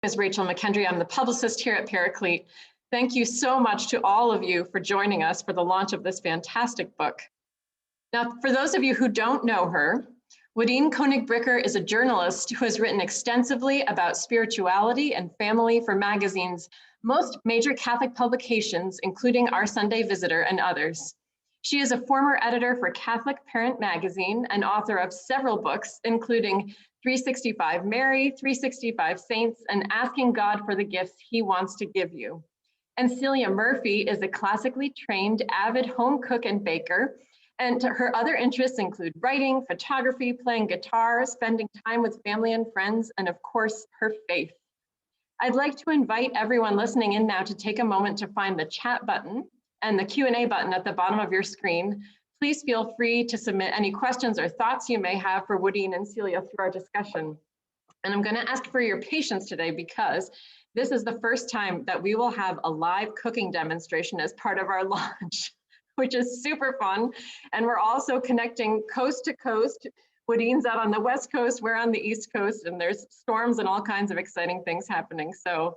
is Rachel McKendry. I'm the publicist here at Paraclete. Thank you so much to all of you for joining us for the launch of this fantastic book. Now, for those of you who don't know her, Woodeene Koenig-Bricker is a journalist who has written extensively about spirituality and family for magazines, most major Catholic publications, including Our Sunday Visitor and others. She is a former editor for Catholic Parent Magazine and author of several books, including 365 Mary, 365 Saints, and Asking God for the Gifts He Wants to Give You. And Celia Murphy is a classically trained avid home cook and baker, and her other interests include writing, photography, playing guitar, spending time with family and friends, and of course, her faith. I'd like to invite everyone listening in now to take a moment to find the chat button and the Q&A button at the bottom of your screen. Please feel free to submit any questions or thoughts you may have for Woodeene and Celia through our discussion. And I'm going to ask for your patience today because this is the first time that we will have a live cooking demonstration as part of our launch, which is super fun. And we're also connecting coast to coast. Woodeene's out on the West Coast, we're on the East Coast, and there's storms and all kinds of exciting things happening. So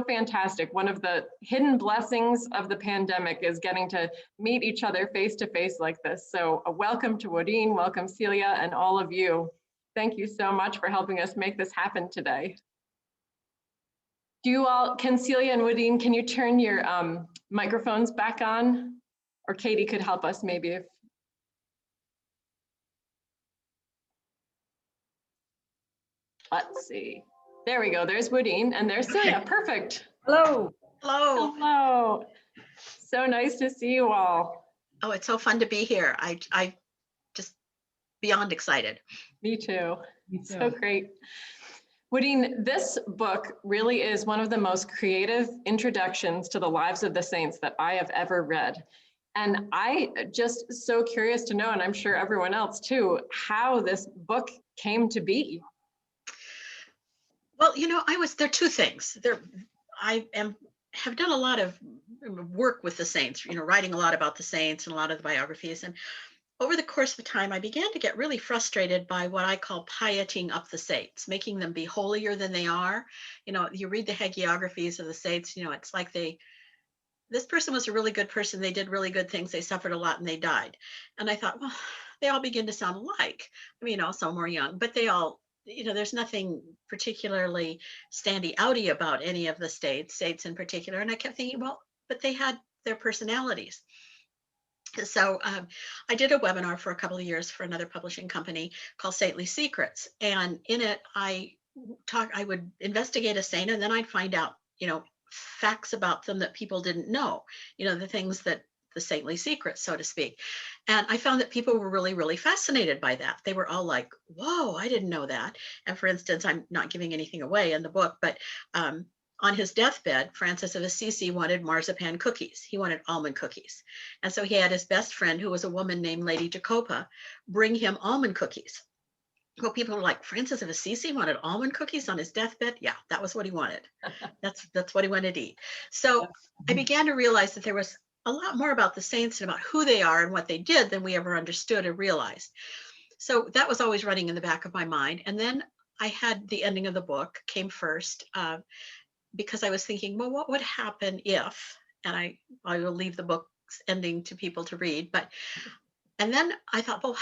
fantastic. One of the hidden blessings of the pandemic is getting to meet each other face to face like this. So welcome to Woodeene, welcome Celia, and all of you. Thank you so much for helping us make this happen today. Do you all, can Celia and Woodeene, can you turn your microphones back on? Or Katie could help us maybe if. Let's see. There we go. There's Woodeene and there's Celia. Perfect. Hello. Hello. Hello. So nice to see you all. Oh, it's so fun to be here. I just beyond excited. Me too. Me too. So great. Woodeene, this book really is one of the most creative introductions to the lives of the saints that I have ever read. And I just so curious to know, and I'm sure everyone else too, how this book came to be. Well, you know, there are two things. Have done a lot of work with the saints, you know, writing a lot about the saints and a lot of the biographies. And over the course of time, I began to get really frustrated by what I call pietying up the saints, making them be holier than they are. You know, you read the hagiographies of the saints, you know, it's like this person was a really good person. They did really good things. They suffered a lot and they died. And I thought, well, they all begin to sound alike. I mean, you know, some were young, but they all, you know, there's nothing particularly standy-outy about any of the saints in particular. And I kept thinking, well, but they had their personalities. So I did a webinar for a couple of years for another publishing company called Saintly Secrets. And in it, I would investigate a saint and then I'd find out, you know, facts about them that people didn't know, you know, the things that the saintly secrets, so to speak. And I found that people were really, really fascinated by that. They were all like, whoa, I didn't know that. And for instance, I'm not giving anything away in the book, but on his deathbed, Francis of Assisi wanted marzipan cookies. He wanted almond cookies. And so he had his best friend, who was a woman named Lady Jacopa, bring him almond cookies. Well, people were like, Francis of Assisi wanted almond cookies on his deathbed? Yeah, that was what he wanted. That's what he wanted to eat. So I began to realize that there was a lot more about the saints and about who they are and what they did than we ever understood or realized. So that was always running in the back of my mind. And then I had the ending of the book came first because I was thinking, well, what would happen if, and I will leave the book's ending to people to read, and then I thought, well,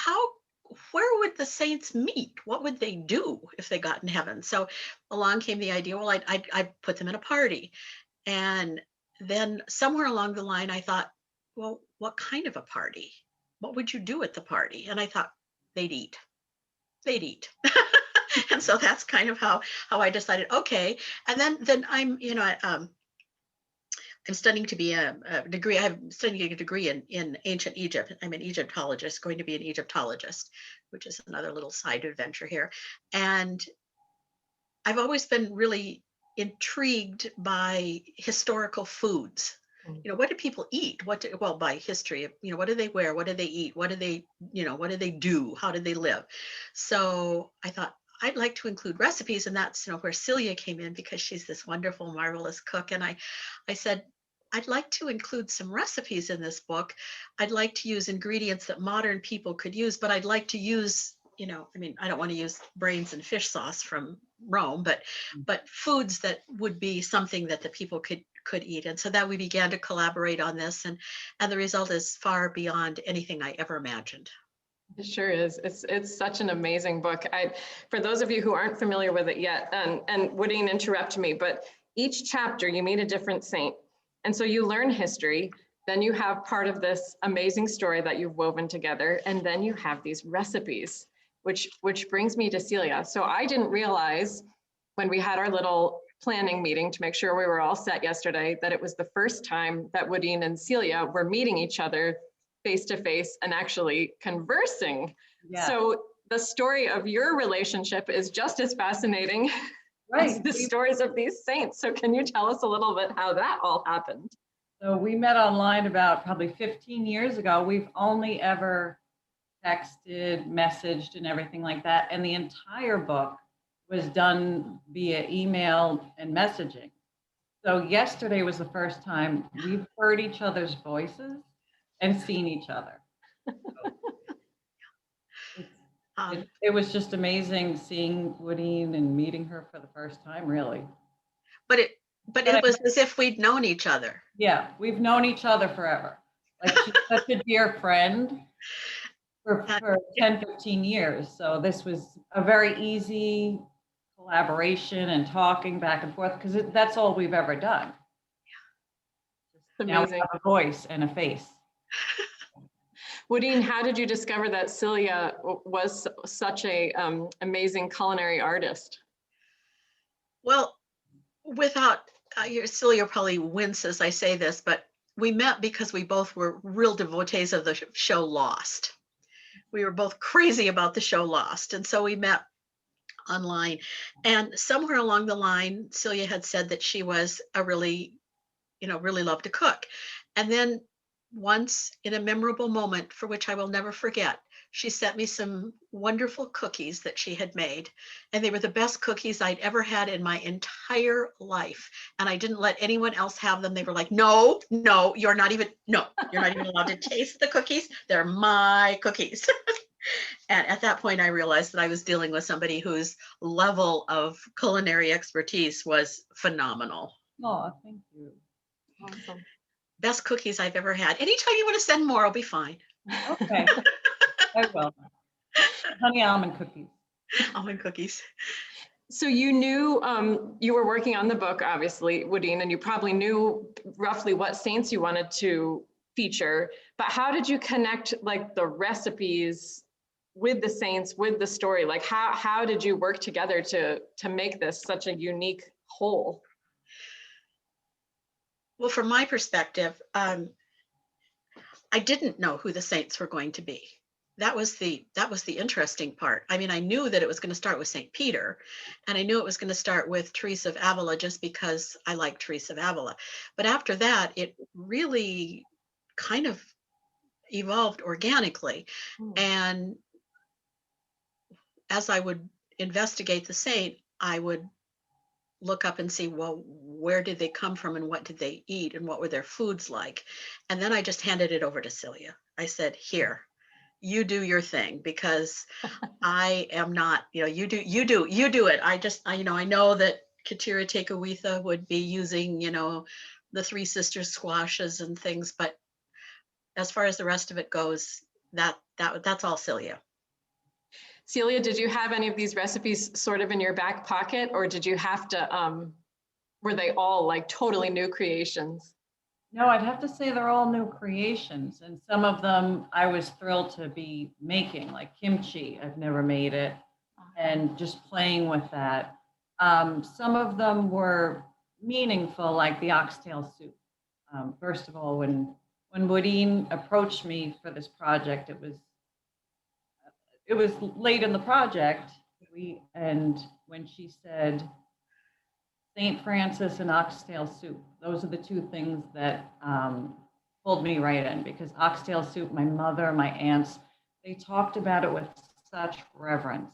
where would the saints meet? What would they do if they got in heaven? So along came the idea, well, I'd put them in a party. And then somewhere along the line, I thought, well, what kind of a party? What would you do at the party? And I thought, they'd eat. And so that's kind of how I decided, okay. And then I'm, you know, I'm studying to be I'm studying a degree in ancient Egypt. I'm an Egyptologist, going to be an Egyptologist, which is another little side adventure here. And I've always been really intrigued by historical foods. You know, what do people eat? Well, by history, you know, what do they wear? What do they eat? What do they do? How do they live? So I thought, I'd like to include recipes, and that's, you know, where Celia came in, because she's this wonderful, marvelous cook. And I said, I'd like to include some recipes in this book. I'd like to use ingredients that modern people could use, but I'd like to use I mean, I don't want to use brains and fish sauce from Rome, but foods that would be something that the people could eat. And so that we began to collaborate on this, and the result is far beyond anything I ever imagined. It sure is. It's such an amazing book. For those of you who aren't familiar with it yet, and Woodeene, interrupt me, but each chapter you meet a different saint. And so you learn history, then you have part of this amazing story that you've woven together, and then you have these recipes, which brings me to Celia. So I didn't realize when we had our little planning meeting to make sure we were all set yesterday that it was the first time that Woodeene and Celia were meeting each other face to face and actually conversing. Yeah. So the story of your relationship is just as fascinating as the stories of these saints. So can you tell us a little bit how that all happened? So we met online about probably 15 years ago. We've only ever texted, messaged, and everything like that. And the entire book was done via email and messaging. So yesterday was the first time we've heard each other's voices and seen each other. It was just amazing seeing Woodeene and meeting her for the first time, really. But it was as if we'd known each other. Yeah, we've known each other forever. Like, she's such a dear friend for 10, 15 years. So this was a very easy collaboration and talking back and forth, because that's all we've ever done. Yeah. Now we have a voice and a face. Woodeene, how did you discover that Celia was such a amazing culinary artist? Well, without Celia probably wince as I say this, but we met because we both were real devotees of the show Lost. We were both crazy about the show Lost, and so we met online. And somewhere along the line, Celia had said that she was really loved to cook. And then once, in a memorable moment for which I will never forget, she sent me some wonderful cookies that she had made, and they were the best cookies I'd ever had in my entire life. And I didn't let anyone else have them. They were like, no, you're not even allowed to taste the cookies. They're my cookies. And at that point, I realized that I was dealing with somebody whose level of culinary expertise was phenomenal. Oh, thank you. Awesome. Best cookies I've ever had. Anytime you want to send more, I'll be fine. Okay. I will. Honey almond cookies. Almond cookies. So you knew you were working on the book, obviously, Woodeene, and you probably knew roughly what saints you wanted to feature, but how did you connect like the recipes with the saints, with the story? Like how did you work together to make this such a unique whole? Well, from my perspective, I didn't know who the saints were going to be. That was the interesting part. I mean, I knew that it was going to start with St. Peter, and I knew it was going to start with Teresa of Avila just because I like Teresa of Avila. But after that, it really kind of evolved organically. And as I would investigate the saint, I would look up and see, well, where did they come from and what did they eat and what were their foods like? And then I just handed it over to Celia. I said, here, you do your thing, because I am not, you do it. I know that Katira Tekawitha would be using, the Three Sisters squashes and things, but as far as the rest of it goes, that's all Celia. Celia, did you have any of these recipes sort of in your back pocket, or did you have to, were they all like totally new creations? No, I'd have to say they're all new creations. And some of them I was thrilled to be making, like kimchi. I've never made it. And just playing with that. Some of them were meaningful, like the oxtail soup. First of all, when Woodeene approached me for this project, it was late in the project, and when she said St. Francis and oxtail soup, those are the two things that pulled me right in, because oxtail soup, my mother, my aunts, they talked about it with such reverence.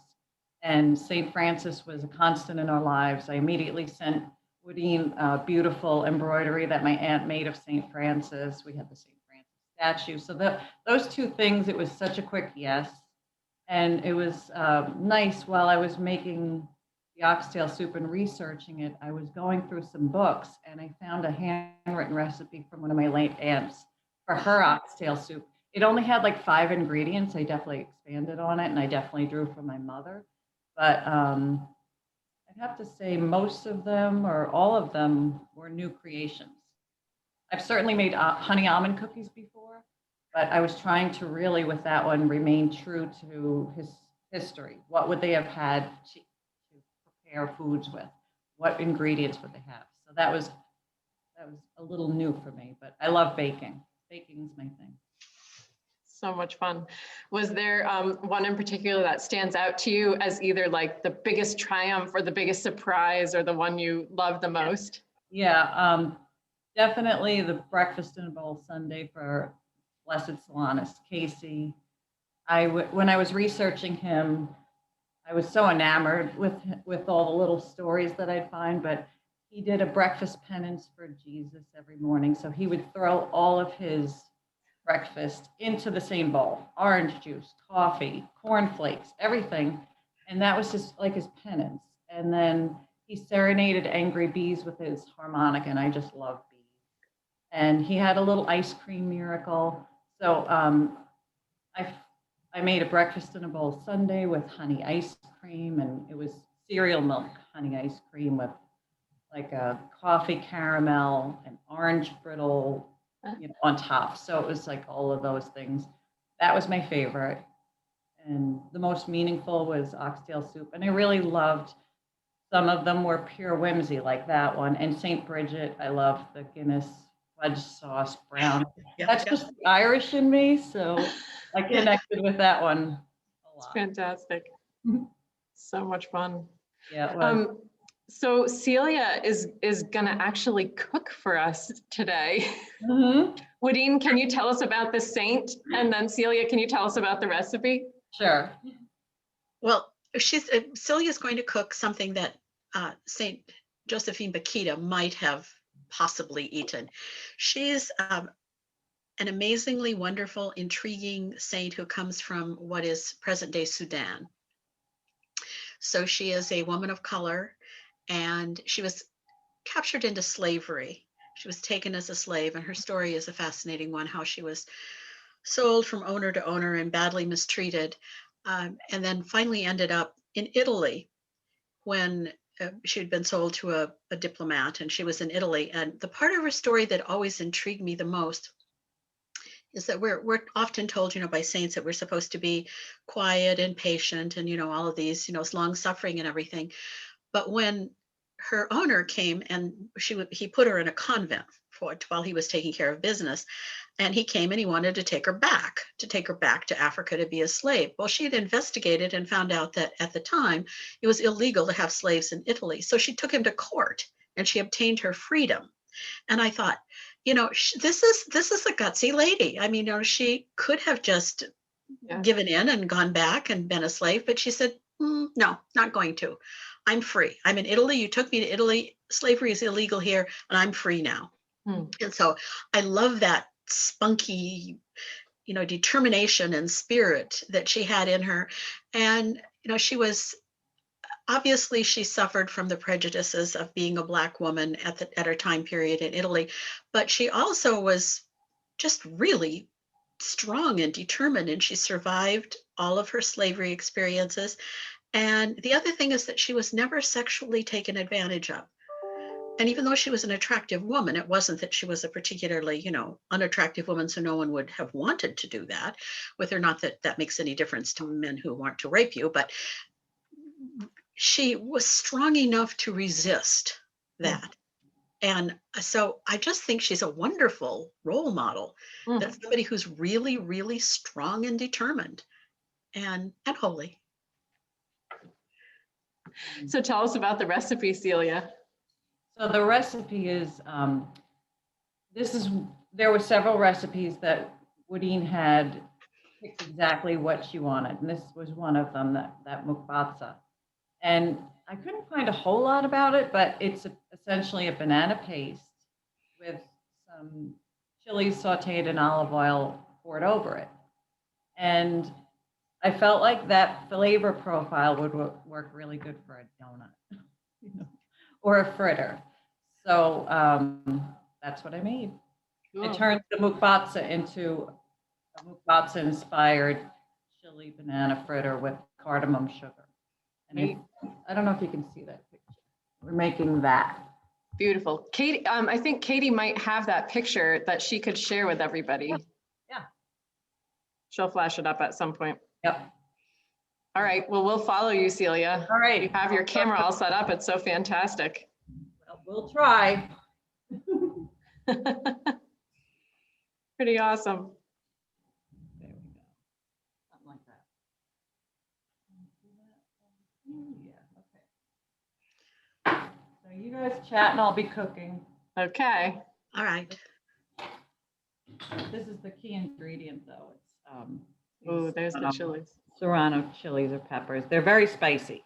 And St. Francis was a constant in our lives. I immediately sent Woodeene a beautiful embroidery that my aunt made of St. Francis. We had the St. Francis statue. So those two things, it was such a quick yes. And it was nice while I was making the oxtail soup and researching it. I was going through some books and I found a handwritten recipe from one of my late aunts for her oxtail soup. It only had like 5 ingredients. I definitely expanded on it and I definitely drew from my mother. But I'd have to say most of them or all of them were new creations. I've certainly made honey almond cookies before, but I was trying to really, with that one, remain true to his history. What would they have had to prepare foods with? What ingredients would they have? So that was a little new for me, but I love baking. Baking is my thing. So much fun. Was there one in particular that stands out to you as either like the biggest triumph or the biggest surprise or the one you love the most? Yeah, definitely the breakfast in a bowl Sunday for Blessed Solanus, Casey. When I was researching him, I was so enamored with all the little stories that I'd find, but he did a breakfast penance for Jesus every morning. So he would throw all of his breakfast into the same bowl, orange juice, coffee, cornflakes, everything. And that was just like his penance. And then he serenaded angry bees with his harmonica, and I just love bees. And he had a little ice cream miracle. So I I made a breakfast in a bowl Sunday with honey ice cream, and it was cereal milk honey ice cream with like a coffee caramel and orange brittle, on top. So it was like all of those things. That was my favorite. And the most meaningful was oxtail soup. And I really loved some of them were pure whimsy, like that one. And St. Bridget, I love the Guinness fudge sauce brown. That's just the Irish in me. So I connected with that one a It's lot. fantastic. So much fun. Yeah, it was. So Celia is going to actually cook for us today. Mhm. Woodeene, can you tell us about the saint? And then Celia, can you tell us about the recipe? Sure. Well, Celia's going to cook something that Saint Josephine Bakita might have possibly eaten. She's an amazingly wonderful, intriguing saint who comes from what is present-day Sudan. So she is a woman of color, and she was captured into slavery. She was taken as a slave, and her story is a fascinating one, how she was sold from owner to owner and badly mistreated, and then finally ended up in Italy when she had been sold to a diplomat, and she was in Italy. And the part of her story that always intrigued me the most is that we're often told, by saints that we're supposed to be quiet and patient and, all of these, long suffering and everything. But when her owner came and he put her in a convent while he was taking care of business, and he came and he wanted to take her back to Africa to be a slave. Well, she had investigated and found out that at the time it was illegal to have slaves in Italy. So she took him to court and she obtained her freedom. And I thought, this is a gutsy lady. I mean, she could have just given in and gone back and been a slave, but she said, no, not going to. I'm free. I'm in Italy. You took me to Italy. Slavery is illegal here, and I'm free now. And so I love that spunky, determination and spirit that she had in her. And, she suffered from the prejudices of being a Black woman at her time period in Italy, but she also was just really strong and determined, and she survived all of her slavery experiences. And the other thing is that she was never sexually taken advantage of. And even though she was an attractive woman, it wasn't that she was a particularly, unattractive woman, so no one would have wanted to do that with her. Not that that makes any difference to men who want to rape you, but she was strong enough to resist that. And so I just think she's a wonderful role model. That's somebody who's really, really strong and determined and holy. So tell us about the recipe, Celia. So the recipe is, there were several recipes that Woodeene had picked exactly what she wanted. And this was one of them, that mukbatsa. And I couldn't find a whole lot about it, but it's essentially a banana paste with some chilies sauteed in olive oil poured over it. And I felt like that flavor profile would work really good for a donut, you know, or a fritter. So that's what I made. Cool. I turned the mukbatsa into a mukbatsa-inspired chili banana fritter with cardamom sugar. And I don't know if you can see that picture. We're making that. Beautiful. Katie, I think Katie might have that picture that she could share with everybody. Yeah. She'll flash it up at some point. Yep. All right. Well, we'll follow you, Celia. All right. You have your camera all set up. It's so fantastic. Well, we'll try. Pretty awesome. There we go. Something like that. Yeah, okay. So you guys chat and I'll be cooking. Okay. All right. This is the key ingredient though. It's Oh, there's the chilies. Serrano chilies or peppers. They're very spicy.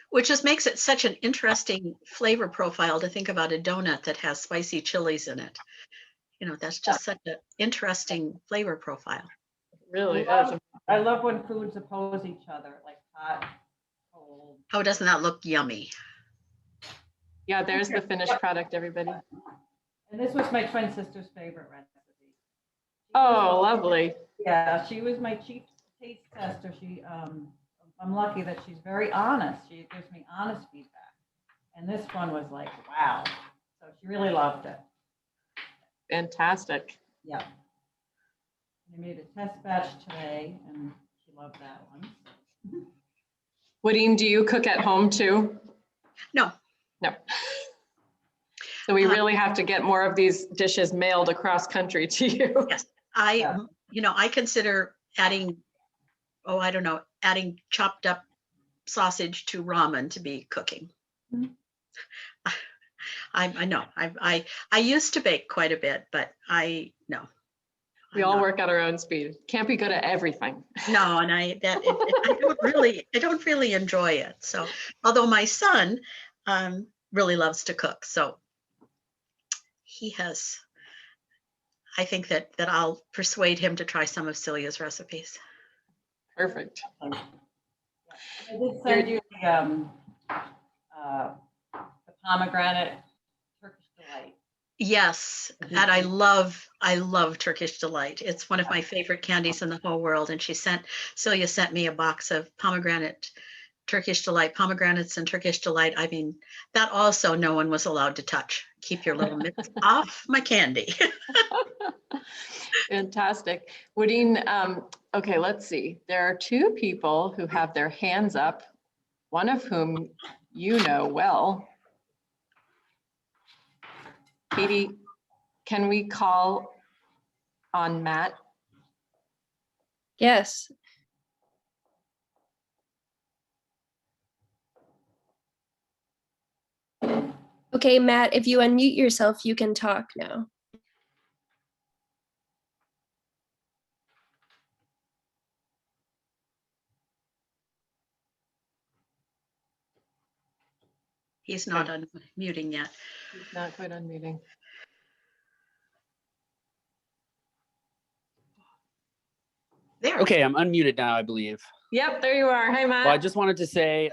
Which just makes it such an interesting flavor profile to think about a donut that has spicy chilies in it. You know, that's just such an interesting flavor profile. Really is. I love when foods oppose each other, like hot, cold. How doesn't that look yummy? Yeah, there's the finished product, everybody. And this was my twin sister's favorite recipe. Oh, lovely. Yeah, she was my chief taste tester. I'm lucky that she's very honest. She gives me honest feedback. And this one was like, wow. So she really loved it. Fantastic. Yeah. I made a test batch today and she loved that one. Woodeene, do you cook at home too? No. No. So we really have to get more of these dishes mailed across country to you. Yes. I consider adding chopped up sausage to ramen to be cooking. Mhm. I know. I used to bake quite a bit, but no. We all work at our own speed. Can't be good at everything. No, and I don't really enjoy it. So, although my son really loves to cook, so I think that I'll persuade him to try some of Celia's recipes. Perfect. I did send you the pomegranate Turkish delight. Yes, and I love Turkish delight. It's one of my favorite candies in the whole world. And Celia sent me a box of Turkish delight, pomegranates and Turkish delight. I mean, that also no one was allowed to touch. Keep your little mitts off my candy. Fantastic. Woodeene, okay, let's see. There are two people who have their hands up, one of whom you know well. Katie, can we call on Matt? Yes. Okay, Matt, if you unmute yourself, you can talk now. He's not unmuting yet. He's not quite unmuting. There. Okay, I'm unmuted now, I believe. Yep, there you are. Hi, Matt. Well, I just wanted to say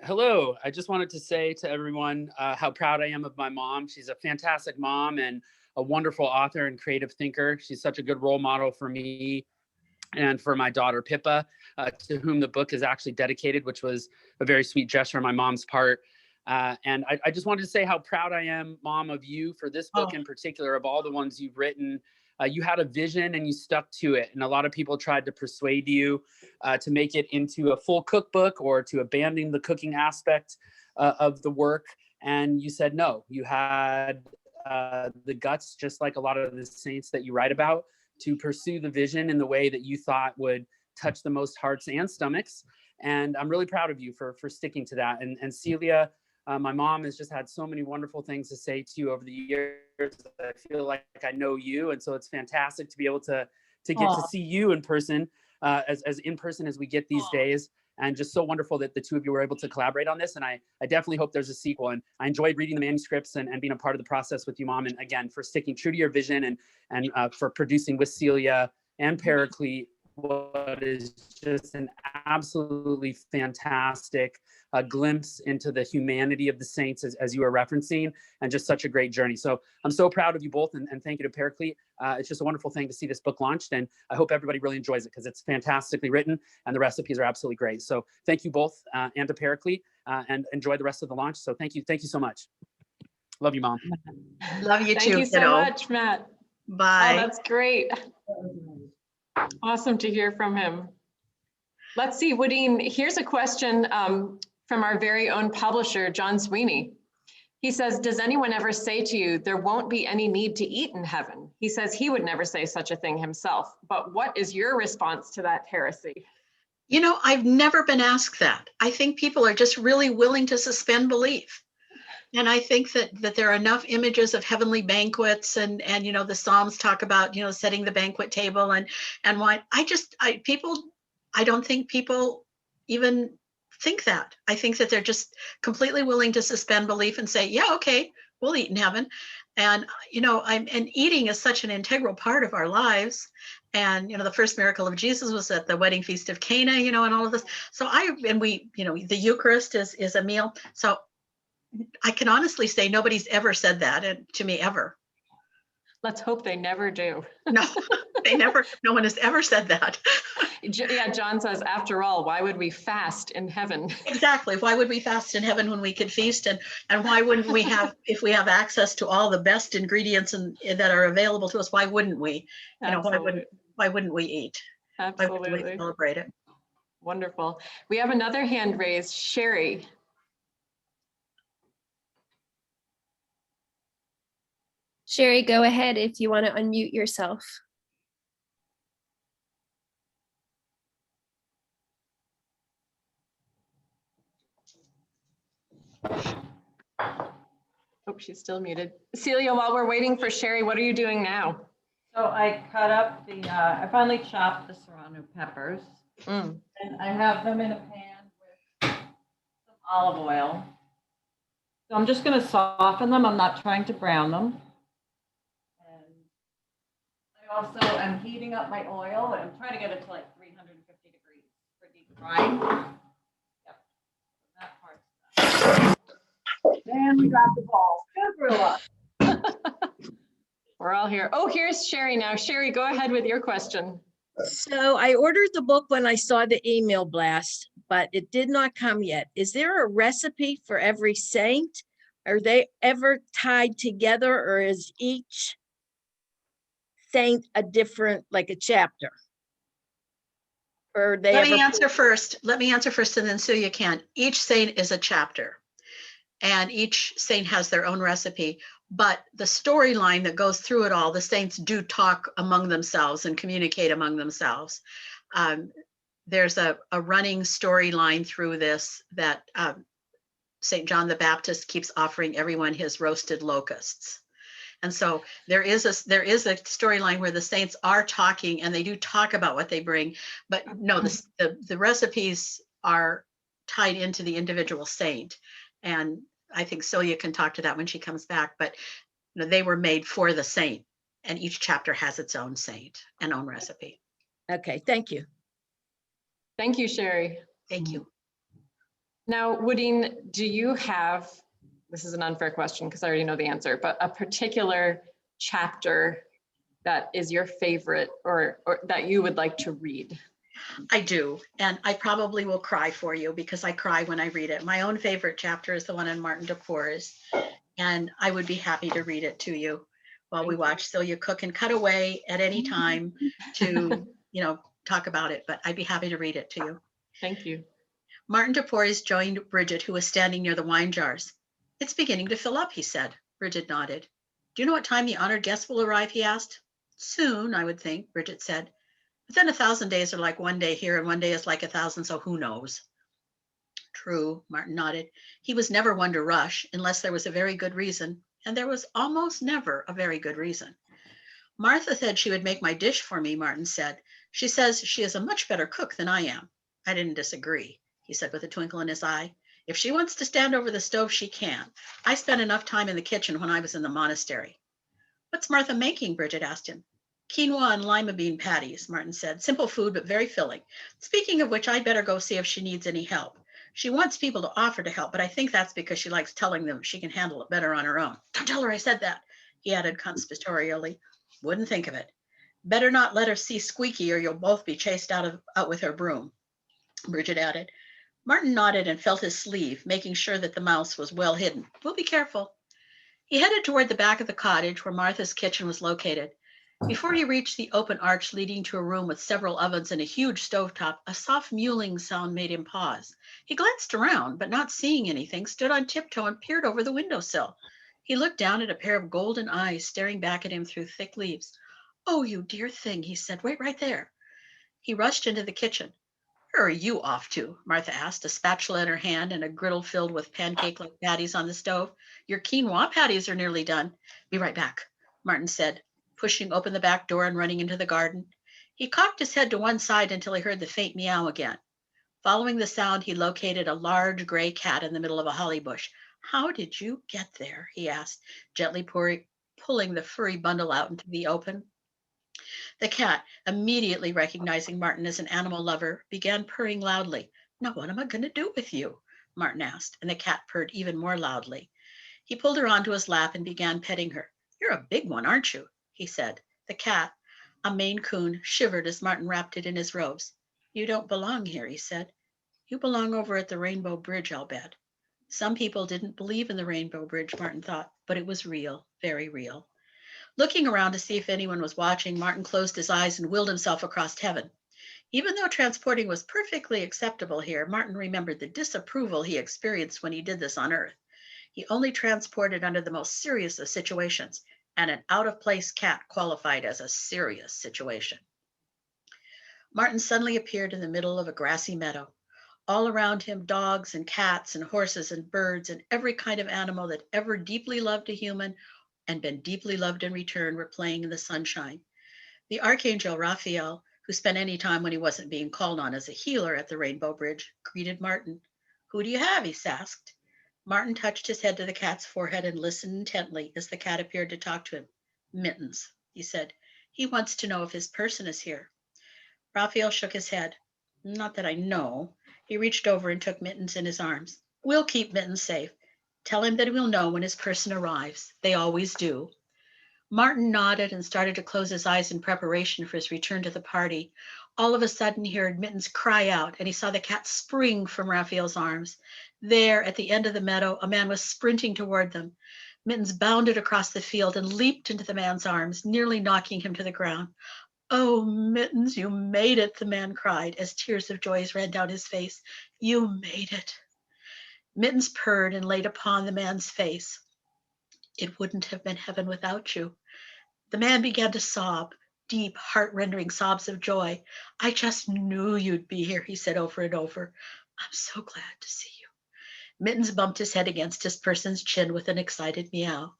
hello. I just wanted to say to everyone how proud I am of my mom. She's a fantastic mom and a wonderful author and creative thinker. She's such a good role model for me and for my daughter, Pippa, to whom the book is actually dedicated, which was a very sweet gesture on my mom's part. And I just wanted to say how proud I am, Mom, of you for this book in particular, of all the ones you've written. You had a vision and you stuck to it. And a lot of people tried to persuade you to make it into a full cookbook or to abandon the cooking aspect of the work. And you said no. You had the guts, just like a lot of the saints that you write about, to pursue the vision in the way that you thought would touch the most hearts and stomachs. And I'm really proud of you for sticking to that. And Celia, my mom has just had so many wonderful things to say to you over the years. I feel like I know you. And so it's fantastic to be able to get to see you in person, as in person as we get these days. And just so wonderful that the two of you were able to collaborate on this. And I definitely hope there's a sequel. And I enjoyed reading the manuscripts and being a part of the process with you, Mom. And again, for sticking true to your vision and for producing with Celia and Paraclete what is just an absolutely fantastic glimpse into the humanity of the saints, as you were referencing, and just such a great journey. So I'm so proud of you both, and thank you to Paraclete. It's just a wonderful thing to see this book launched, and I hope everybody really enjoys it because it's fantastically written and the recipes are absolutely great. So thank you both, and to Paraclete, and enjoy the rest of the launch. So thank you so much. Love you, Mom. Love you Thank too, you so kiddo. much, Matt. Bye. Oh, that's great. Awesome to hear from him. Let's see, Woodeene, here's a question from our very own publisher, John Sweeney. He says, does anyone ever say to you, there won't be any need to eat in heaven? He says he would never say such a thing himself, but what is your response to that heresy? You know, I've never been asked that. I think people are just really willing to suspend belief. And I think that there are enough images of heavenly banquets, and you know, the Psalms talk about, you know, setting the banquet table and wine. I don't think people even think that. I think that they're just completely willing to suspend belief and say, yeah, okay, we'll eat in heaven. And, you know, and eating is such an integral part of our lives. And, you know, the first miracle of Jesus was at the wedding feast of Cana, you know, and all of this. So we, you know, the Eucharist is a meal. So I can honestly say nobody's ever said that to me ever. Let's hope they never do. No, no one has ever said that. Yeah, John says, after all, why would we fast in heaven? Exactly. Why would we fast in heaven when we could feast? And why wouldn't we have, if we have access to all the best ingredients that are available to us, why wouldn't we? You know, why wouldn't we eat? Absolutely. Why wouldn't we celebrate it? Wonderful. We have another hand raised, Sherry. Sherry, go ahead if you want to unmute yourself. Oh, she's still muted. Celia, while we're waiting for Sherry, what are you doing now? So I cut up I finally chopped the serrano peppers. And I have them in a pan with some olive oil. So I'm just going to soften them. I'm not trying to brown them. And I also am heating up my oil, and I'm trying to get it to like 350 degrees for deep frying. Yep. That part's done. And we got the ball. We're all here. Oh, here's Sherry now. Sherry, go ahead with your question. So I ordered the book when I saw the email blast, but it did not come yet. Is there a recipe for every saint? Are they ever tied together, or is each saint a different, like a chapter? Or they Let me answer first, and then Celia can. Each saint is a chapter, and each saint has their own recipe. But the storyline that goes through it all, the saints do talk among themselves and communicate among themselves. There's a running storyline through this that St. John the Baptist keeps offering everyone his roasted locusts. And so there is a storyline where the saints are talking, and they do talk about what they bring, but no, the recipes are tied into the individual saint. And I think Celia can talk to that when she comes back, but you know, they were made for the saint, and each chapter has its own saint and own recipe. Okay, thank you. Thank you, Sherry. Thank you. Now, Woodeene, do you have, this is an unfair question because I already know the answer, but a particular chapter that is your favorite or that you would like to read? I do, and I probably will cry for you because I cry when I read it. My own favorite chapter is the one in Martin de Porres, and I would be happy to read it to you while we watch Celia cook, and cut away at any time to, you know, talk about it, but I'd be happy to read it to you. Thank you. Martin de Porres joined Bridget, who was standing near the wine jars. It's beginning to fill up, he said. Bridget nodded. Do you know what time the honored guests will arrive, he asked. Soon, I would think, Bridget said. But then 1,000 days are like one day here, and one day is like 1,000, so who knows? True, Martin nodded. He was never one to rush unless there was a very good reason, and there was almost never a very good reason. Martha said she would make my dish for me, Martin said. She says she is a much better cook than I am. I didn't disagree, he said with a twinkle in his eye. If she wants to stand over the stove, she can. I spent enough time in the kitchen when I was in the monastery. What's Martha making? Bridget asked him. Quinoa and lima bean patties, Martin said. Simple food, but very filling. Speaking of which, I'd better go see if she needs any help. She wants people to offer to help, but I think that's because she likes telling them she can handle it better on her own. Don't tell her I said that, he added conspiratorially. Wouldn't think of it. Better not let her see Squeaky or you'll both be chased out with her broom, Bridget added. Martin nodded and felt his sleeve, making sure that the mouse was well hidden. We'll be careful. He headed toward the back of the cottage where Martha's kitchen was located. Before he reached the open arch leading to a room with several ovens and a huge stovetop, a soft mewling sound made him pause. He glanced around, but not seeing anything, stood on tiptoe and peered over the windowsill. He looked down at a pair of golden eyes staring back at him through thick leaves. Oh, you dear thing, he said. Wait right there. He rushed into the kitchen. Where are you off to? Martha asked, a spatula in her hand and a griddle filled with pancake-like patties on the stove. Your quinoa patties are nearly done. Be right back, Martin said, pushing open the back door and running into the garden. He cocked his head to one side until he heard the faint meow again. Following the sound, he located a large gray cat in the middle of a holly bush. How did you get there? He asked, gently pulling the furry bundle out into the open. The cat, immediately recognizing Martin as an animal lover, began purring loudly. Now, what am I going to do with you? Martin asked, and the cat purred even more loudly. He pulled her onto his lap and began petting her. You're a big one, aren't you? He said. The cat, a Maine Coon, shivered as Martin wrapped it in his robes. You don't belong here, he said. You belong over at the Rainbow Bridge, I'll bet. Some people didn't believe in the Rainbow Bridge, Martin thought, but it was real, very real. Looking around to see if anyone was watching, Martin closed his eyes and willed himself across heaven. Even though transporting was perfectly acceptable here, Martin remembered the disapproval he experienced when he did this on Earth. He only transported under the most serious of situations, and an out-of-place cat qualified as a serious situation. Martin suddenly appeared in the middle of a grassy meadow. All around him, dogs and cats and horses and birds and every kind of animal that ever deeply loved a human and been deeply loved in return were playing in the sunshine. The Archangel Raphael, who spent any time when he wasn't being called on as a healer at the Rainbow Bridge, greeted Martin. Who do you have? He asked. Martin touched his head to the cat's forehead and listened intently as the cat appeared to talk to him. Mittens, he said. He wants to know if his person is here. Raphael shook his head. Not that I know. He reached over and took Mittens in his arms. We'll keep Mittens safe. Tell him that we'll know when his person arrives. They always do. Martin nodded and started to close his eyes in preparation for his return to the party. All of a sudden, he heard Mittens cry out, and he saw the cat spring from Raphael's arms. There, at the end of the meadow, a man was sprinting toward them. Mittens bounded across the field and leaped into the man's arms, nearly knocking him to the ground. Oh, Mittens, you made it, the man cried as tears of joy ran down his face. You made it. Mittens purred and laid upon the man's face. It wouldn't have been heaven without you. The man began to sob, deep, heart-rending sobs of joy. I just knew you'd be here, he said over and over. I'm so glad to see you. Mittens bumped his head against his person's chin with an excited meow.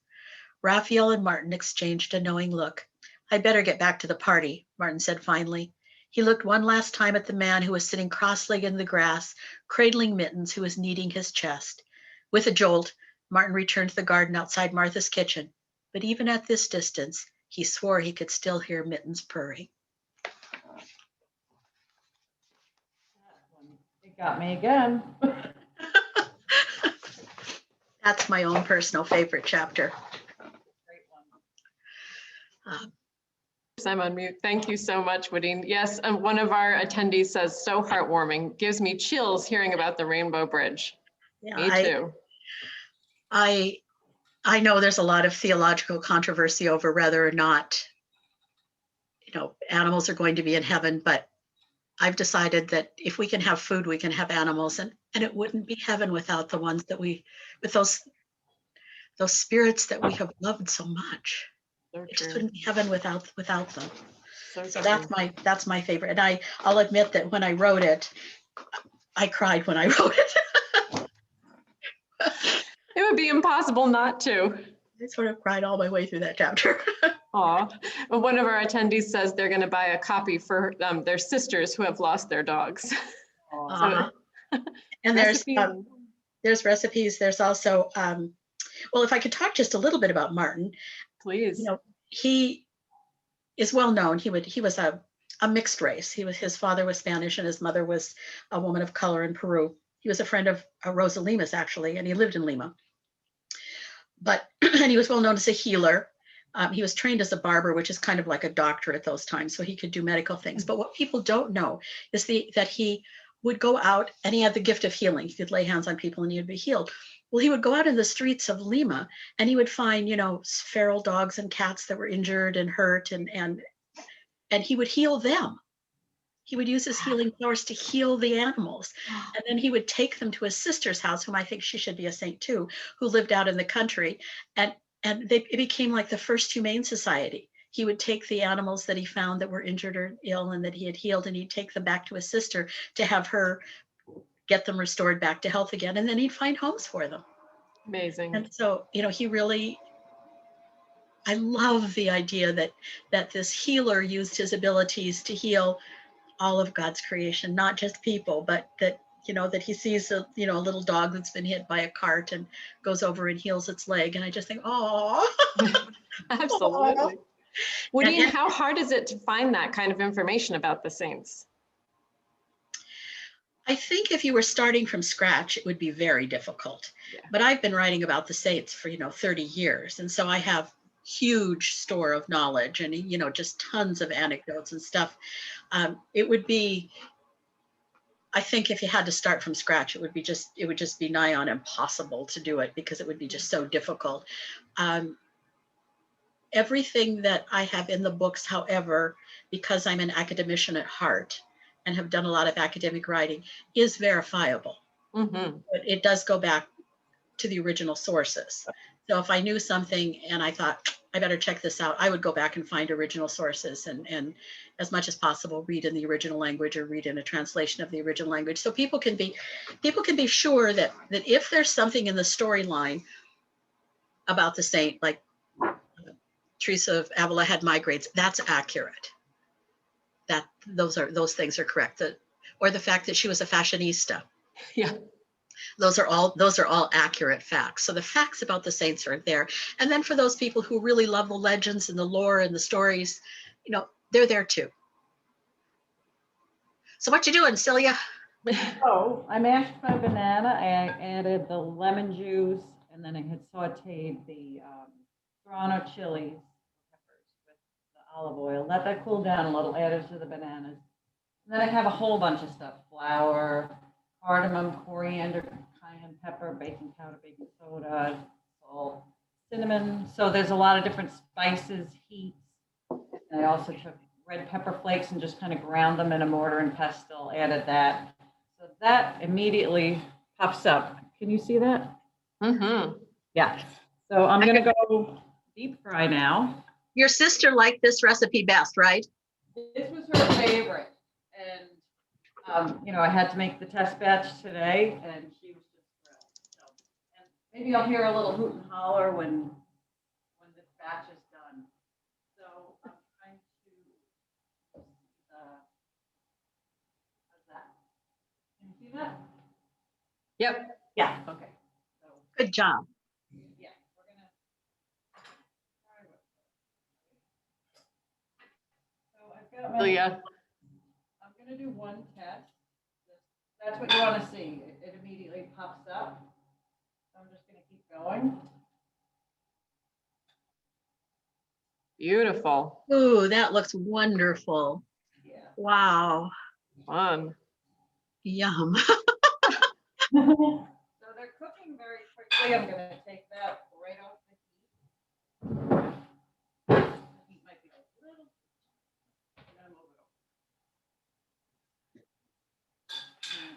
Raphael and Martin exchanged a knowing look. I'd better get back to the party, Martin said finally. He looked one last time at the man who was sitting cross-legged in the grass, cradling Mittens, who was kneading his chest. With a jolt, Martin returned to the garden outside Martha's kitchen. But even at this distance, he swore he could still hear Mittens purring. It got me again. That's my own personal favorite chapter. Great one. I'm on mute. Thank you so much, Woodeene. Yes, one of our attendees says, so heartwarming. Gives me chills hearing about the Rainbow Bridge. Yeah, Me too. I know there's a lot of theological controversy over whether or not, animals are going to be in heaven, but I've decided that if we can have food, we can have animals, and it wouldn't be heaven without the ones that with those spirits that we have loved so much. So It just true. wouldn't be heaven without them. So So true. that's my favorite. And I'll admit that when I wrote it, I cried when I wrote it. It would be impossible not to. I sort of cried all my way through that chapter. Aw. One of our attendees says they're going to buy a copy for their sisters who have lost their dogs. Uh-huh. And there's recipes. There's also, well, if I could talk just a little bit about Martin, Please. he is well known. He was a mixed race. His father was Spanish and his mother was a woman of color in Peru. He was a friend of Rosa Lima's actually, and he lived in Lima. But and he was well known as a healer. He was trained as a barber, which is kind of like a doctor at those times, so he could do medical things. But what people don't know is that he would go out and he had the gift of healing. He could lay hands on people and he would be healed. Well, he would go out in the streets of Lima and he would find, feral dogs and cats that were injured and hurt, and he would heal them. He would use his healing powers to heal the animals. And then he would take them to his sister's house, whom I think she should be a saint too, who lived out in the country. And it became like the first humane society. He would take the animals that he found that were injured or ill and that he had healed, and he'd take them back to his sister to have her get them restored back to health again. And then he'd find homes for them. Amazing. And so, he really, I love the idea that this healer used his abilities to heal all of God's creation, not just people, but that he sees a little dog that's been hit by a cart and goes over and heals its leg. And I just think, oh, Absolutely. Woodeene, how hard is it to find that kind of information about the saints? I think if you were starting from scratch, it would be very difficult. Yeah. But I've been writing about the saints for 30 years, and so I have huge store of knowledge and just tons of anecdotes and stuff. It would be, I think, if you had to start from scratch, it would just be nigh on impossible to do it, because it would be just so difficult. Everything that I have in the books, however, because I'm an academician at heart and have done a lot of academic writing, is verifiable. Mm-hmm. But it does go back to the original sources. So if I knew something and I thought, I better check this out, I would go back and find original sources and as much as possible read in the original language or read in a translation of the original language. So people can be sure that if there's something in the storyline about the saint, like Teresa of Avila had migraines, that's accurate. That those things are correct. Or the fact that she was a fashionista. Yeah. Those are all accurate facts. So the facts about the saints are there. And then for those people who really love the legends and the lore and the stories, they're there too. So what you doing, Celia? So I mashed my banana. I added the lemon juice, and then I had sauteed the serrano chilies peppers with the olive oil. Let that cool down a little. Added to the bananas. And then I have a whole bunch of stuff: flour, cardamom, coriander, cayenne pepper, baking powder, baking soda, salt, cinnamon. So there's a lot of different spices, heats. And I also took red pepper flakes and just kind of ground them in a mortar and pestle, added that. So that immediately puffs up. Can you see that? Mm-hmm. Yeah. So I'm going to go deep fry now. Your sister liked this recipe best, right? This was her favorite. And I had to make the test batch today, and she was just thrilled. So, and maybe I'll hear a little hoot and holler when this batch is done. So I'm trying to, how's that? Can you see that? Yep. Yeah. Okay. So Good job. yeah, we're gonna try with it. So I've got my. Celia. I'm going to do one test. That's what you want to see. It immediately pops up. So I'm just going to keep going. Beautiful. Ooh, that looks wonderful. Yeah. Wow. Fun. Yum. So they're cooking very quickly. I'm going to take that right off the heat. The heat might be a little. I'm going to move it over.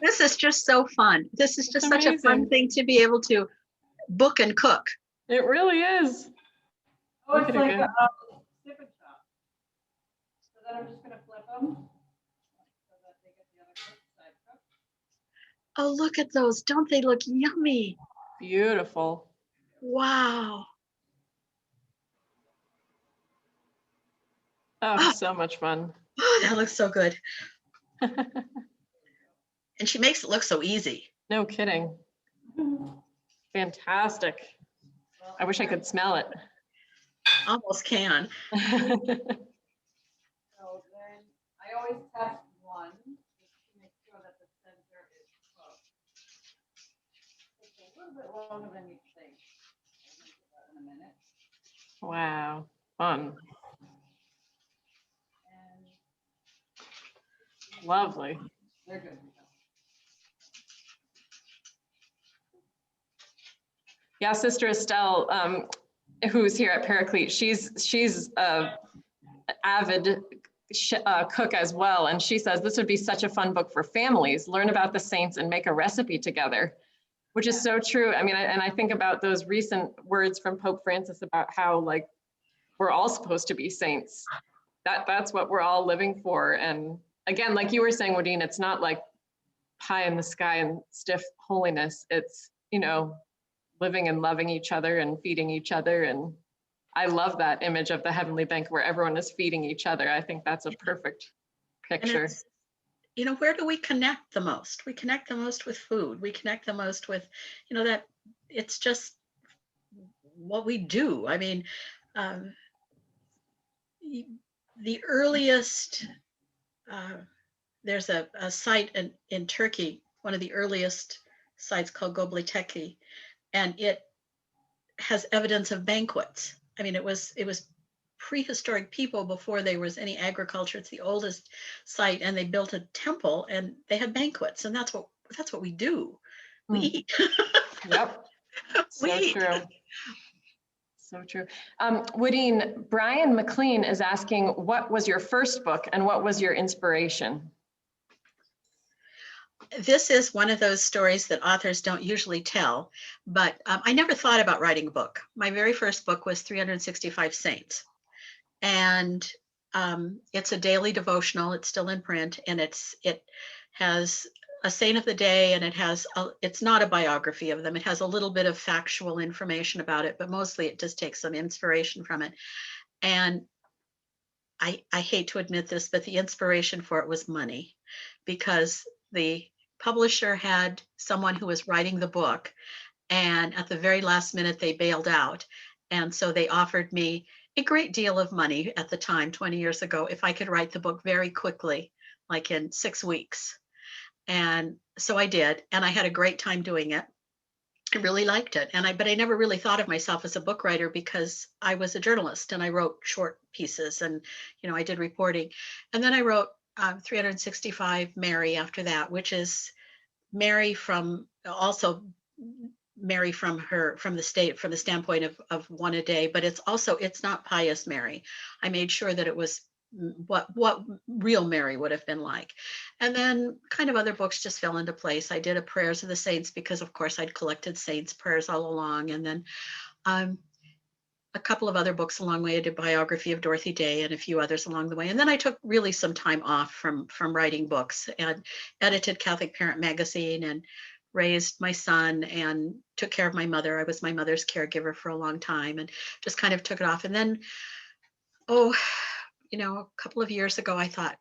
This is just so fun. This is just It's such a fun amazing. thing to be able to book and cook. It really is. Oh, Look it's at it like go. a sip and chop. So then I'm just going to flip them so that they get the other side cooked. Oh, look at those. Don't they look yummy? Beautiful. Wow. Oh, so much fun. Oh, that looks so good. And she makes it look so easy. No kidding. Fantastic. I wish I could smell it. Almost can. always test one just to make sure that the center is cooked. It's a little bit longer than you think. I'll do that in a minute. Wow, fun. And Lovely. they're good. Yeah, Sister Estelle, who's here at Paraclete, she's a avid cook as well, and she says this would be such a fun book for families. Learn about the saints and make a recipe together, which is so true. I mean, and I think about those recent words from Pope Francis about how like we're all supposed to be saints. That's what we're all living for. And again, like you were saying, Woodeene, it's not like pie in the sky and stiff holiness. It's, you know, living and loving each other and feeding each other. And I love that image of the heavenly banquet where everyone is feeding each other. I think that's a perfect picture. You know, where do we connect the most? We connect the most with food. We connect the most with, you know, that it's just what we do. I mean, the earliest, there's a site in Turkey, one of the earliest sites called Göbekli Tepe, and it has evidence of banquets. I mean, it was prehistoric people before there was any agriculture. It's the oldest site, and they built a temple and they had banquets, and that's what we do. We eat. Yep. We So eat. true. So true. Woodeene, Brian McLean is asking, what was your first book and what was your inspiration? This is one of those stories that authors don't usually tell, but I never thought about writing a book. My very first book was 365 Saints. And it's a daily devotional. It's still in print, and it has a saint of the day, and it's not a biography of them. It has a little bit of factual information about it, but mostly it just takes some inspiration from it. And I hate to admit this, but the inspiration for it was money, because the publisher had someone who was writing the book, and at the very last minute they bailed out. And so they offered me a great deal of money at the time, 20 years ago, if I could write the book very quickly, like in 6 weeks. And so I did, and I had a great time doing it. I really liked it. But I never really thought of myself as a book writer, because I was a journalist and I wrote short pieces, and, you know, I did reporting. And then I wrote 365 Mary after that, which is Mary from the standpoint of one a day, but it's not pious Mary. I made sure that it was what real Mary would have been like. And then kind of other books just fell into place. I did a Prayers of the Saints, because of course I'd collected saints prayers all along. And then a couple of other books along the way. I did biography of Dorothy Day and a few others along the way. And then I took really some time off from writing books, and edited Catholic Parent Magazine, and raised my son, and took care of my mother. I was my mother's caregiver for a long time, and just kind of took it off. And then, a couple of years ago, I thought,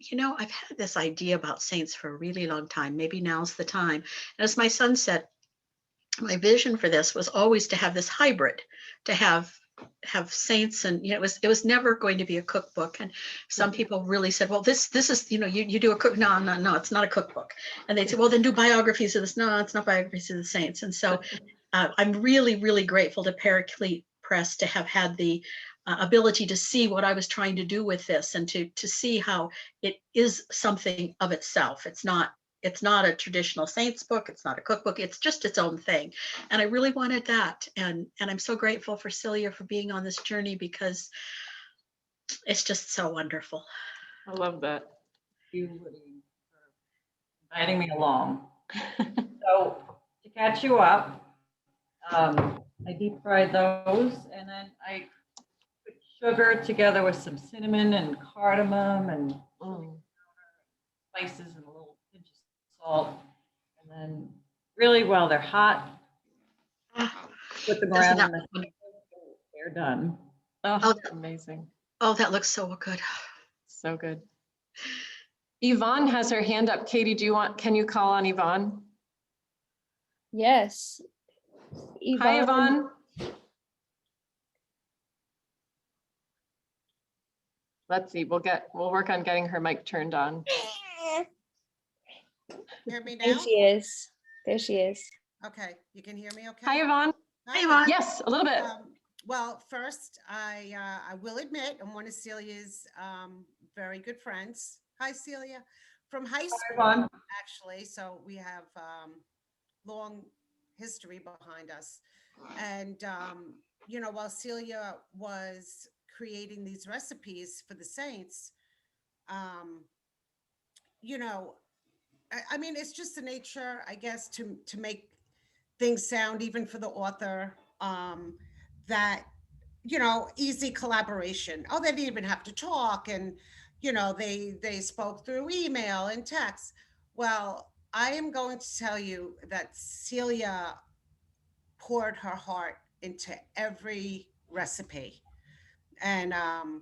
I've had this idea about saints for a really long time. Maybe now's the time. And as my son said, my vision for this was always to have this hybrid, to have saints, and it was never going to be a cookbook. And some people really said, well, this is, you do a cook. No, it's not a cookbook. And they'd say, well, then do biographies of this. No, it's not biographies of the saints. And so I'm really, really grateful to Paraclete Press to have had the ability to see what I was trying to do with this, and to see how it is something of itself. It's not a traditional saints book. It's not a cookbook. It's just its own thing. And I really wanted that. And I'm so grateful for Celia for being on this journey, because it's just so wonderful. I love that. Thank you, Woodeene, for inviting me along. So to catch you up, I deep fried those, and then I put sugar together with some cinnamon and cardamom and spices and a little pinch of salt. And then really, while they're hot, put them around in the they're done. Oh, amazing. Oh, that looks so good. So good. Yvonne has her hand up. Katie, can you call on Yvonne? Yes. Hi, Yvonne. Let's see, we'll work on getting her mic turned on. Hear me There now? she is. There she is. Okay, you can hear me okay? Hi, Yvonne. Hi, Yvonne. Yes, a little bit. Well, first, I will admit I'm one of Celia's very good friends. Hi, Celia. From high school, Yvonne. actually. So we have long history behind us. And, you know, while Celia was creating these recipes for the saints, you know, I mean, it's just the nature, I guess, to make things sound, even for the author, that, you know, easy collaboration. Oh, they didn't even have to talk, and you know, they spoke through email and text. Well, I am going to tell you that Celia poured her heart into every recipe, and I'm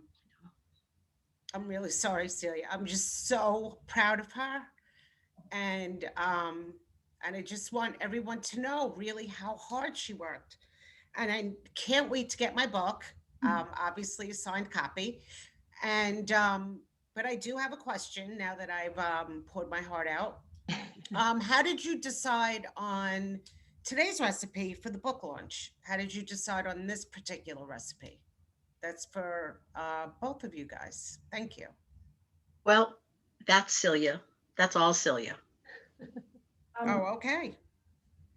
really sorry, Celia. I'm just so proud of her, and I just want everyone to know really how hard she worked. And I can't wait to get my book, obviously a signed copy. And but I do have a question now that I've poured my heart out. How did you decide on today's recipe for the book launch? How did you decide on this particular recipe? That's for both of you guys. Thank you. Well, that's Celia. That's all Celia. Oh, okay.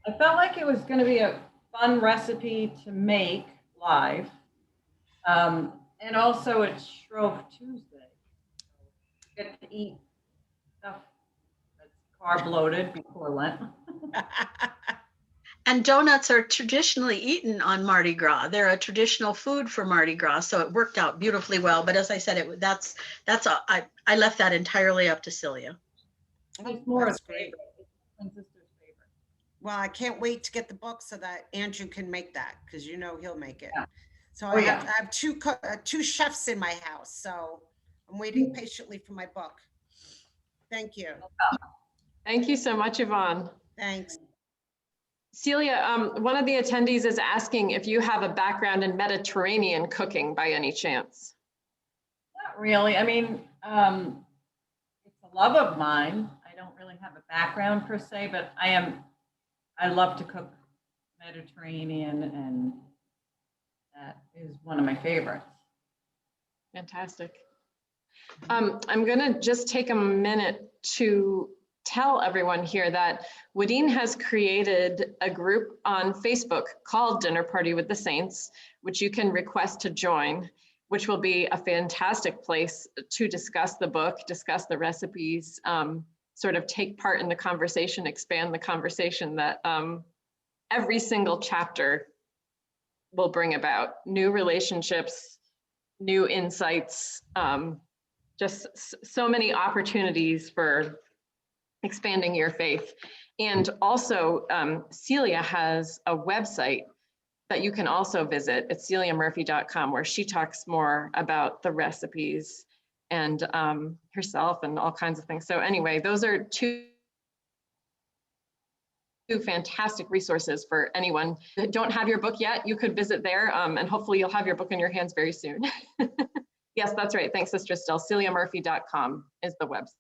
I felt like it was going to be a fun recipe to make live. And also it's Shrove Tuesday. Get to eat stuff that's carb loaded before Lent. And donuts are traditionally eaten on Mardi Gras. They're a traditional food for Mardi Gras, so it worked out beautifully well. But as I said, I left that entirely up to Celia. It's more That's a great. favorite. It's my sister's favorite. Well, I can't wait to get the book so that Andrew can make that, because you know he'll make it. Yeah. So Oh, I yeah. have two chefs in my house, so I'm waiting patiently for my book. Thank you. Thank you so much, Yvonne. Thanks. Celia, one of the attendees is asking if you have a background in Mediterranean cooking by any chance. Not really. I mean, it's a love of mine. I don't really have a background per se, but I love to cook Mediterranean, and that is one of my favorites. Fantastic. I'm going to just take a minute to tell everyone here that Woodeene has created a group on Facebook called Dinner Party with the Saints, which you can request to join, which will be a fantastic place to discuss the book, discuss the recipes, sort of take part in the conversation, expand the conversation that every single chapter will bring about. New relationships, new insights, just so many opportunities for expanding your faith. And also, Celia has a website that you can also visit. It's celiamurphy.com, where she talks more about the recipes and herself and all kinds of things. So anyway, those are two fantastic resources for anyone that don't have your book yet. You could visit there, and hopefully you'll have your book in your hands very soon. Yes, that's right. Thanks, Sister Still. celiamurphy.com is the website.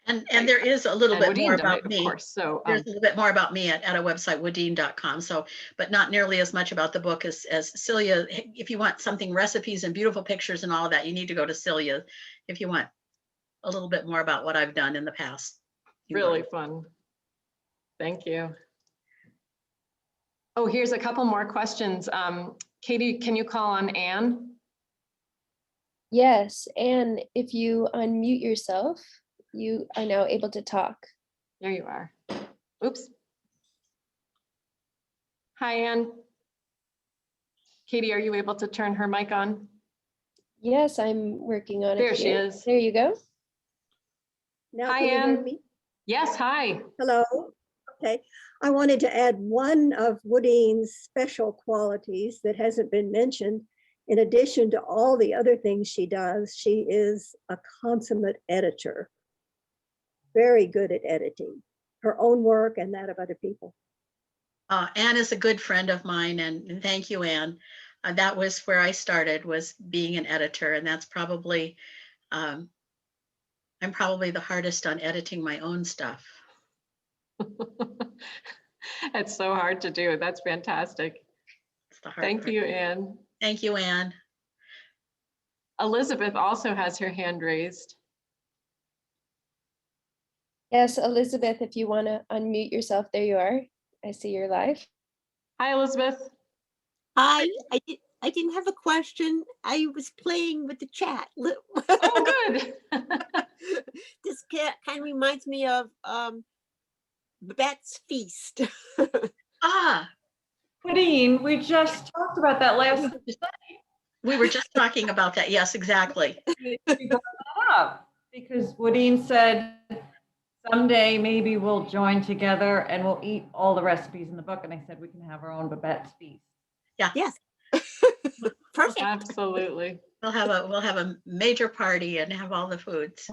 And there is a little bit more about me. Of course. So there's a little bit more about me at a website, woodeene.com. So, but not nearly as much about the book as Celia. If you want something, recipes and beautiful pictures and all of that, you need to go to Celia. If you want a little bit more about what I've done in the past. Really fun. Thank you. Oh, here's a couple more questions. Katie, can you call on Anne? Yes, and if you unmute yourself, you are now able to talk. There you are. Oops. Hi, Anne. Katie, are you able to turn her mic on? Yes, I'm working on it. There she here. is. There you go. Now, Hi, can you hear Anne. me? Yes, hi. Hello. Okay. I wanted to add one of Woodeene's special qualities that hasn't been mentioned. In addition to all the other things she does, she is a consummate editor. Very good at editing her own work and that of other people. Anne is a good friend of mine, and thank you, Anne. that was where I started, was being an editor. And that's probably, I'm probably the hardest on editing my own stuff. It's so hard to do. That's fantastic. It's the hard Thank part. you, Anne. Thank you, Anne. Elizabeth also has her hand raised. Yes, Elizabeth, if you want to unmute yourself, there you are. I see you're live. Hi, Elizabeth. I didn't have a question. I was playing with the chat. Oh, good. This kind of reminds me of Babette's Feast. Ah, Woodeene, we just talked about that last we were just talking about that. Yes, exactly. we brought that up because Woodeene said someday maybe we'll join together and we'll eat all the recipes in the book. And I said we can have our own Babette's Feast. Yeah. Yes. Perfect. Absolutely. We'll have a major party and have all the foods.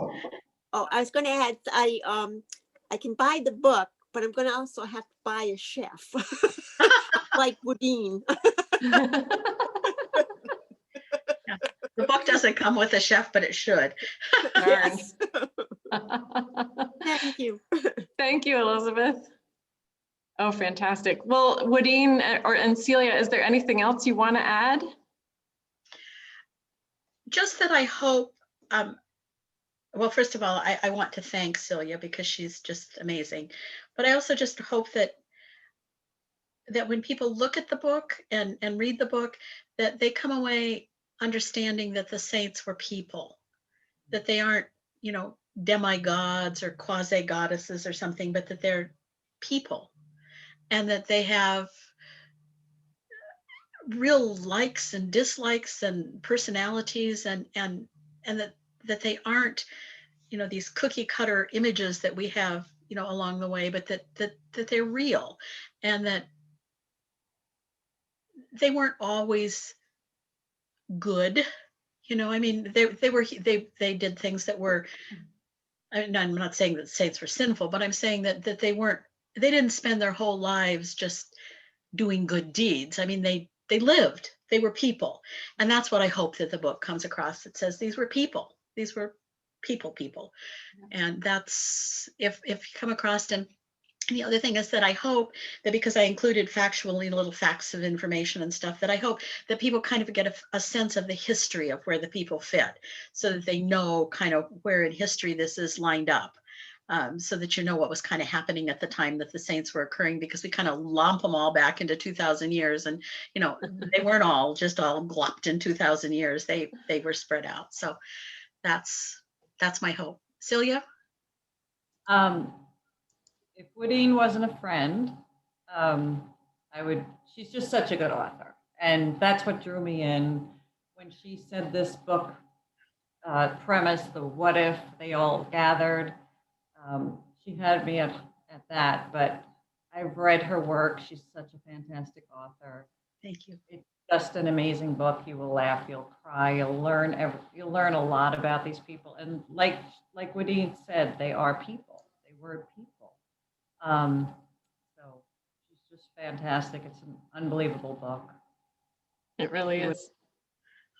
Oh, I was going to add, I can buy the book, but I'm going to also have to buy a chef, like Woodeene. The book doesn't come with a chef, but it should. Darn. Thank you. Thank you, Elizabeth. Oh, fantastic. Well, Woodeene and Celia, is there anything else you want to add? Just that I hope, well, first of all, I want to thank Celia because she's just amazing. But I also just hope that when people look at the book and read the book, that they come away understanding that the saints were people, that they aren't, demigods or quasi-goddesses or something, but that they're people, and that they have real likes and dislikes and personalities, and that they aren't, these cookie cutter images that we have, along the way, but that they're real, and that they weren't always good. They did things that were, I'm not saying that saints were sinful, but I'm saying that they didn't spend their whole lives just doing good deeds. I mean, they lived, they were people. And that's what I hope that the book comes across. It says these were people. These were people. And that's, if you come across, and the other thing is that I hope that, because I included factually little facts of information and stuff, that I hope that people kind of get a sense of the history of where the people fit, so that they know kind of where in history this is lined up. So that what was kind of happening at the time that the saints were occurring, because we kind of lump them all back into 2,000 years, and they weren't all glopped in 2,000 years. They were spread out. So that's my hope. Celia? If Woodeene wasn't a friend, she's just such a good author. And that's what drew me in when she said this book premise, the what if they all gathered. She had me at that, but I've read her work. She's such a fantastic author. Thank you. It's just an amazing book. You will laugh, you'll cry, you'll learn a lot about these people. And like Woodeene said, they are people. They were people. So she's just fantastic. It's an unbelievable book. It really is.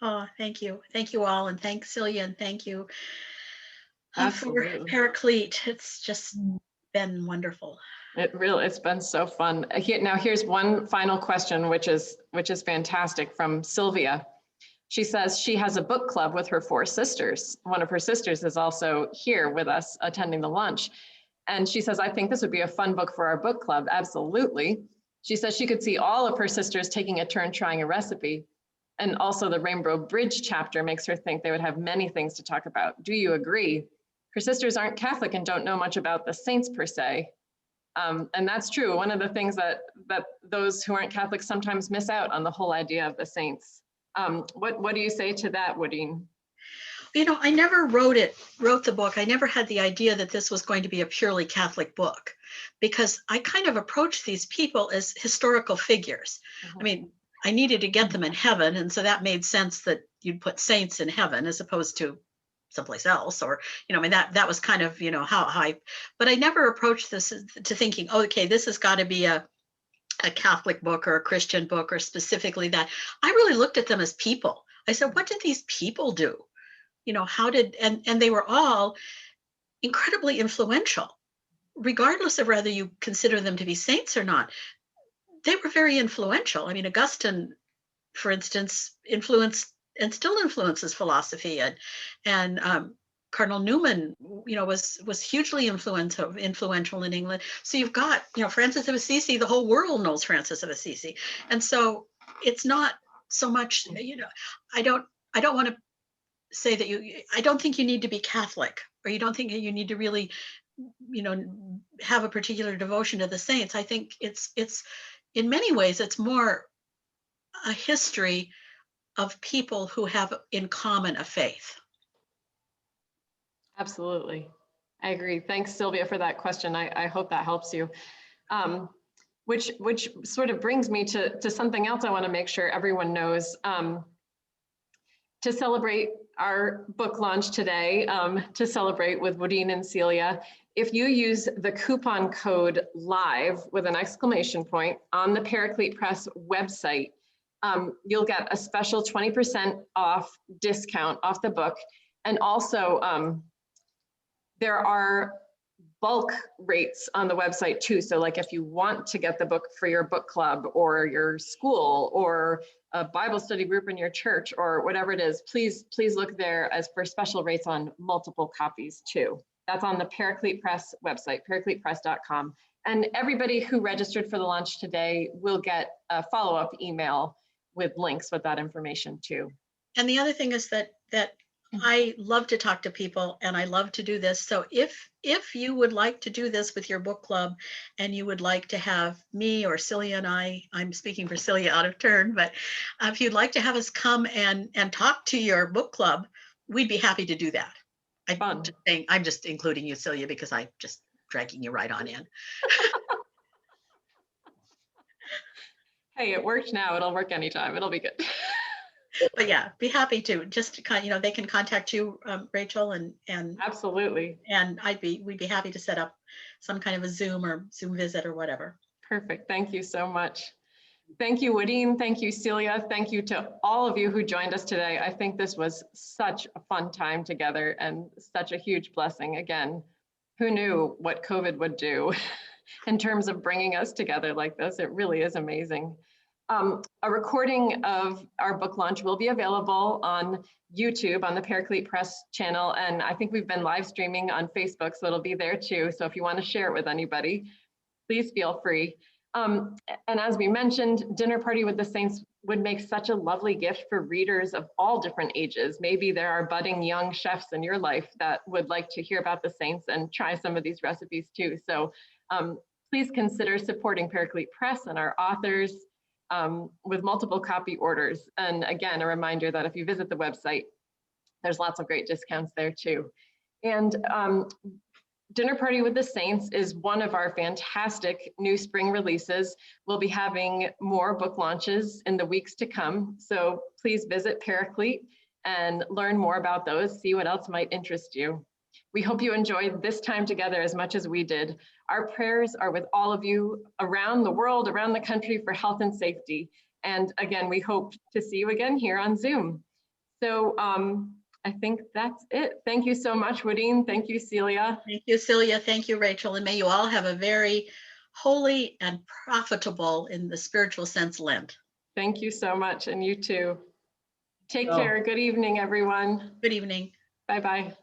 Oh, thank you. Thank you all. And thanks, Celia. And thank you for Absolutely. Paraclete. It's just been wonderful. It's been so fun. Now here's one final question, which is fantastic, from Sylvia. She says she has a book club with her 4 sisters. One of her sisters is also here with us attending the lunch. And she says, I think this would be a fun book for our book club. Absolutely. She says she could see all of her sisters taking a turn trying a recipe. And also the Rainbow Bridge chapter makes her think they would have many things to talk about. Do you agree? Her sisters aren't Catholic and don't know much about the saints per se. And that's true. One of the things that those who aren't Catholic sometimes miss out on the whole idea of the saints. What do you say to that, Woodeene? I never wrote the book. I never had the idea that this was going to be a purely Catholic book, because I kind of approached these people as historical figures. Mm-hmm. I mean, I needed to get them in heaven. And so that made sense that you'd put saints in heaven as opposed to someplace else, or, that was kind of, how I, but I never approached this to thinking, okay, this has got to be a a Catholic book or a Christian book or specifically that. I really looked at them as people. I said, what did these people do? You know, how did, and they were all incredibly influential, regardless of whether you consider them to be saints or not. They were very influential. I mean, Augustine, for instance, influenced and still influences philosophy, and Cardinal Newman, you know, was hugely influential in England. So you've got, you know, Francis of Assisi. The whole world knows Francis of Assisi, and so it's not so much, you know, I don't want to say that I don't think you need to be Catholic, or you don't think you need to really, you know, have a particular devotion to the saints. I think it's in many ways it's more a history of people who have in common a faith. Absolutely. I agree. Thanks, Sylvia, for that question. I hope that helps you. Which sort of brings me to something else I want to make sure everyone knows. To celebrate our book launch today, to celebrate with Woodeene and Celia, if you use the coupon code LIVE with an exclamation point on the Paraclete Press website, you'll get a special 20% off discount off the book. And also there are bulk rates on the website too. So like if you want to get the book for your book club or your school or a Bible study group in your church or whatever it is, please look there as for special rates on multiple copies too. That's on the Paraclete Press website, paracletepress.com. And everybody who registered for the launch today will get a follow-up email with links with that information too. And the other thing is that I love to talk to people and I love to do this. So if you would like to do this with your book club and you would like to have me or Celia and I'm speaking for Celia out of turn, but if you'd like to have us come and talk to your book club, we'd be happy to do that. I'm just including you, Celia, because I'm just dragging you right on in. Hey, it worked now. It'll work anytime. It'll be good. But yeah, be happy to just, you know, they can contact you, Rachel, and absolutely. And we'd be happy to set up some kind of a Zoom visit or whatever. Perfect. Thank you so much. Thank you, Woodeene. Thank you, Celia. Thank you to all of you who joined us today. I think this was such a fun time together and such a huge blessing. Again, who knew what COVID would do in terms of bringing us together like this? It really is amazing. A recording of our book launch will be available on YouTube on the Paraclete Press channel. And I think we've been live streaming on Facebook, so it'll be there too. So if you want to share it with anybody, please feel free. And as we mentioned, Dinner Party with the Saints would make such a lovely gift for readers of all different ages. Maybe there are budding young chefs in your life that would like to hear about the saints and try some of these recipes too. So please consider supporting Paraclete Press and our authors with multiple copy orders. And again, a reminder that if you visit the website, there's lots of great discounts there too. And Dinner Party with the Saints is one of our fantastic new spring releases. We'll be having more book launches in the weeks to come. So please visit Paraclete and learn more about those, see what else might interest you. We hope you enjoyed this time together as much as we did. Our prayers are with all of you around the world, around the country for health and safety. And again, we hope to see you again here on Zoom. So I think that's it. Thank you so much, Woodeene. Thank you, Celia. Thank you, Celia. Thank you, Rachel. And may you all have a very holy and profitable, in the spiritual sense, Lent. Thank you so much. And you too. Take care. Good evening, everyone. Good evening. Bye-bye.